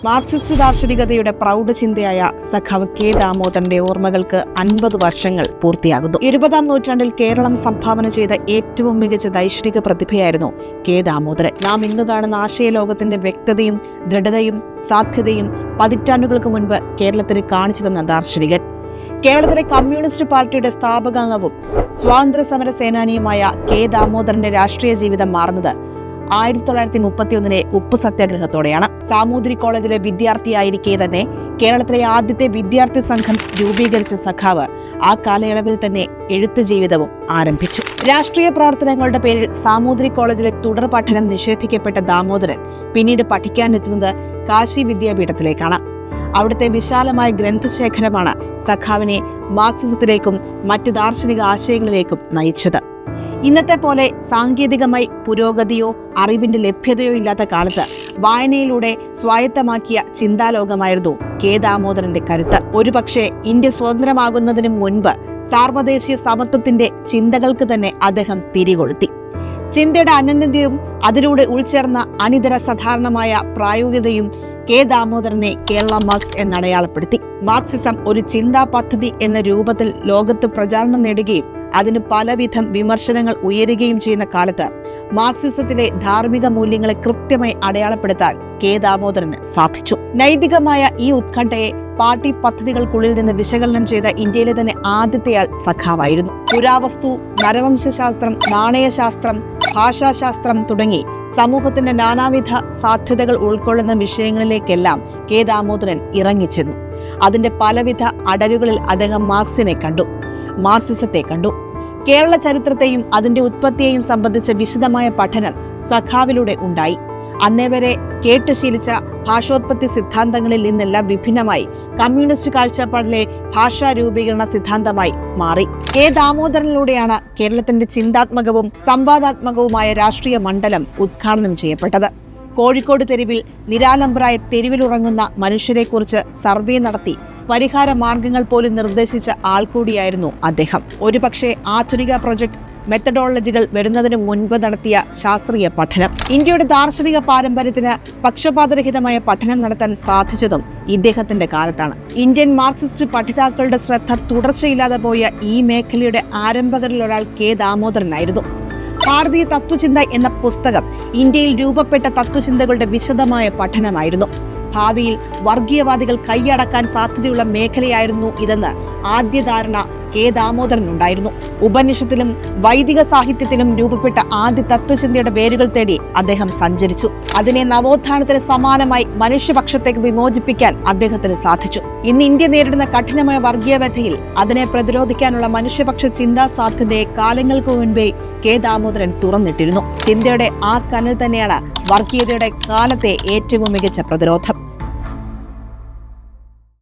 Marxist ദാർശനികതയുടെ പ്രൗഢചിന്തയായ സഖാവ് K ദാമോദരന്റെ ഓർമ്മകൾക്ക് 50 വർഷങ്ങൾ പൂർത്തിയാകുന്നു. 20-ാം നൂറ്റാണ്ടിൽ കേരളം സംഭാവന ചെയ്ത ഏറ്റവും മികച്ച ദൈക്ഷണിക പ്രതിഭയായിരുന്നു കെ ദാമോദരൻ. നാം ഇന്ന് കാണുന്ന ആശയലോകത്തിന്റെ വ്യക്തതയും ദൃഢതയും സാധ്യതയും പതിറ്റാണ്ടുകൾക്ക് മുൻപ് കേരളത്തിന് കാണിച്ചു തന്ന ദാർശനികൻ. കേരളത്തിലെ കമ്മ്യൂണിസ്റ്റ് പാർട്ടിയുടെ സ്ഥാപകാംഗവും സ്വാതന്ത്ര്യ സമര സേനാനിയുമായ കെ ദാമോദരന്റെ രാഷ്ട്രീയ ജീവിതം മാറുന്നത് 1931 ഉപ്പ് സത്യാഗ്രഹത്തോടെയാണ്. സാമൂതിരി കോളേജിലെ വിദ്യാർത്ഥിയായിരിക്കെ തന്നെ കേരളത്തിലെ ആദ്യത്തെ വിദ്യാർത്ഥി സംഘം രൂപീകരിച്ച സഖാവ് ആ കാലയളവിൽ തന്നെ എഴുത്തു ജീവിതവും ആരംഭിച്ചു. രാഷ്ട്രീയ പ്രവർത്തനങ്ങളുടെ പേരിൽ സാമൂതിരി കോളേജിലെ തുടർ പഠനം നിഷേധിക്കപ്പെട്ട ദാമോദരൻ പിന്നീട് പഠിക്കാനെത്തുന്നത് കാശി വിദ്യാപീഠത്തിലേക്കാണ്. അവിടുത്തെ വിശാലമായ ഗ്രന്ഥശേഖരമാണ് സഖാവിനെ മാർക്സിസത്തിലേക്കും മറ്റ് ദാർശനിക ആശയങ്ങളിലേക്കും നയിച്ചത്. ഇന്നത്തെ പോലെ സാങ്കേതികമായി പുരോഗതിയോ അറിവിന്റെ ലഭ്യതയോ ഇല്ലാത്ത കാലത്ത് വായനയിലൂടെ സ്വായത്തമാക്കിയ ചിന്താലോകമായിരുന്നു കെ ദാമോദരന്റെ കരുത്ത്. ഒരുപക്ഷെ ഇന്ത്യ സ്വതന്ത്രമാകുന്നതിന് മുൻപ് സാർവദേശീയ സമത്വത്തിന്റെ ചിന്തകൾക്ക് തന്നെ അദ്ദേഹം തിരികൊളുത്തി. ചിന്തയുടെ അനന്യതയും അതിലൂടെ ഉൾച്ചേർന്ന അനിതര സാധാരണമായ പ്രായോഗികതയും കെ ദാമോദരനെ കേരള മാർക്സ് എന്നടയാളപ്പെടുത്തി. മാർക്സിസം ഒരു ചിന്താ പദ്ധതി എന്ന രൂപത്തിൽ ലോകത്ത് പ്രചാരണം നേടുകയും അതിന് പലവിധം വിമർശനങ്ങൾ ഉയരുകയും ചെയ്യുന്ന കാലത്ത് മാർക്സിസത്തിലെ ധാർമ്മിക മൂല്യങ്ങളെ കൃത്യമായി അടയാളപ്പെടുത്താൻ കെ ദാമോദരന് സാധിച്ചു. നൈതികമായ ഈ ഉത്കണ്ഠയെ പാർട്ടി പദ്ധതികൾക്കുള്ളിൽ നിന്ന് വിശകലനം ചെയ്ത ഇന്ത്യയിലെ തന്നെ ആദ്യത്തെയാൾ സഖാവായിരുന്നു. പുരാവസ്തു, നരവംശാസ്ത്രം, നാണയശാസ്ത്രം, ഭാഷാശാസ്ത്രം തുടങ്ങി സമൂഹത്തിന്റെ നാനാവിധ സാധ്യതകൾ ഉൾക്കൊള്ളുന്ന വിഷയങ്ങളിലേക്കെല്ലാം കെ ദാമോദരൻ ഇറങ്ങിച്ചെന്നു. അതിന്റെ പലവിധ അടരുകളിൽ അദ്ദേഹം മാർക്സിനെ കണ്ടു, മാർക്സിസത്തെ കണ്ടു. കേരള ചരിത്രത്തെയും അതിന്റെ ഉത്പത്തിയെയും സംബന്ധിച്ച വിശദമായ പഠനം സഖാവിലൂടെ ഉണ്ടായി. അന്നേവരെ കേട്ട് ശീലിച്ച ഭാഷോത്പത്തി സിദ്ധാന്തങ്ങളിൽ നിന്നെല്ലാം വിഭിന്നമായി കമ്മ്യൂണിസ്റ്റ് കാഴ്ചപ്പാടിലെ ഭാഷാ രൂപീകരണ സിദ്ധാന്തമായി മാറി. കെ ദാമോദരനിലൂടെയാണ് കേരളത്തിന്റെ ചിന്താത്മകവും സംവാദാത്മകവുമായ രാഷ്ട്രീയ മണ്ഡലം ഉദ്ഘാടനം ചെയ്യപ്പെട്ടത്. കോഴിക്കോട് തെരുവിൽ നിരാലംബരായ തെരുവിലുറങ്ങുന്ന മനുഷ്യരെക്കുറിച്ച് സർവേ നടത്തി പരിഹാര മാർഗങ്ങൾ പോലും നിർദ്ദേശിച്ച ആൾ കൂടിയായിരുന്നു അദ്ദേഹം. ഒരുപക്ഷെ ആധുനിക പ്രൊജക്ട് മെത്തഡോളജികൾ വരുന്നതിന് മുൻപ് നടത്തിയ ശാസ്ത്രീയ പഠനം ഇന്ത്യയുടെ ദാർശനിക പാരമ്പര്യത്തിന് പക്ഷപാതരഹിതമായ പഠനം നടത്താൻ സാധിച്ചതും ഇദ്ദേഹത്തിന്റെ കാലത്താണ്. ഇന്ത്യൻ മാർക്സിസ്റ്റ് പഠിതാക്കളുടെ ശ്രദ്ധ തുടർച്ചയില്ലാതെ പോയ ഈ മേഖലയുടെ ആരംഭകരിൽ ഒരാൾ കെ ദാമോദരനായിരുന്നു. ഭാരതീയ തത്വചിന്ത എന്ന പുസ്തകം ഇന്ത്യയിൽ രൂപപ്പെട്ട തത്വചിന്തകളുടെ വിശദമായ പഠനമായിരുന്നു. ഭാവിയിൽ വർഗീയവാദികൾ കൈയടക്കാൻ സാധ്യതയുള്ള മേഖലയായിരുന്നു ഇതെന്ന് ആദ്യ ധാരണ കെ ദാമോദരനുണ്ടായിരുന്നു. ഉപനിഷത്തിലും വൈദിക സാഹിത്യത്തിലും രൂപപ്പെട്ട ആദ്യ തത്വചിന്തയുടെ വേരുകൾ തേടി അദ്ദേഹം സഞ്ചരിച്ചു. അതിനെ നവോത്ഥാനത്തിന് സമാനമായി മനുഷ്യപക്ഷത്തേക്ക് വിമോചിപ്പിക്കാൻ അദ്ദേഹത്തിന് സാധിച്ചു. ഇന്ന് ഇന്ത്യ നേരിടുന്ന കഠിനമായ വർഗീയവ്യഥയിൽ അതിനെ പ്രതിരോധിക്കാനുള്ള മനുഷ്യപക്ഷ ചിന്താ സാധ്യതയെ കാലങ്ങൾക്ക് മുൻപേ കെ ദാമോദരൻ തുറന്നിട്ടിരുന്നു. ചിന്തയുടെ ആ കനൽ തന്നെയാണ് വർഗീയതയുടെ കാലത്തെ ഏറ്റവും മികച്ച പ്രതിരോധം.